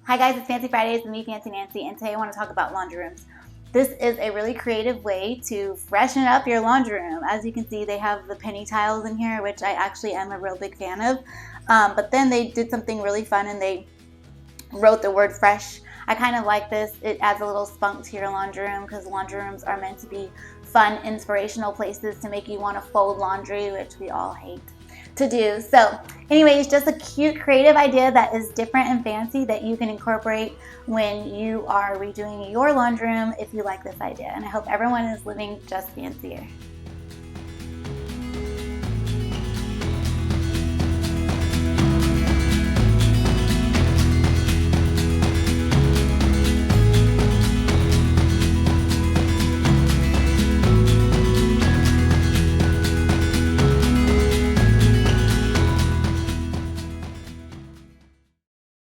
Hi guys, it's Fancy Fridays with me, Fancy Nancy, and today I want to talk about laundry rooms. This is a really creative way to freshen up your laundry room. As you can see, they have the penny tiles in here, which I actually am a real big fan of. But then they did something really fun and they wrote the word fresh. I kind of like this. It adds a little spunk to your laundry room because laundry rooms are meant to be fun, inspirational places to make you want to fold laundry, which we all hate to do. So anyways, just a cute creative idea that is different and fancy that you can incorporate when you are redoing your laundry room if you like this idea. And I hope everyone is living just fancier.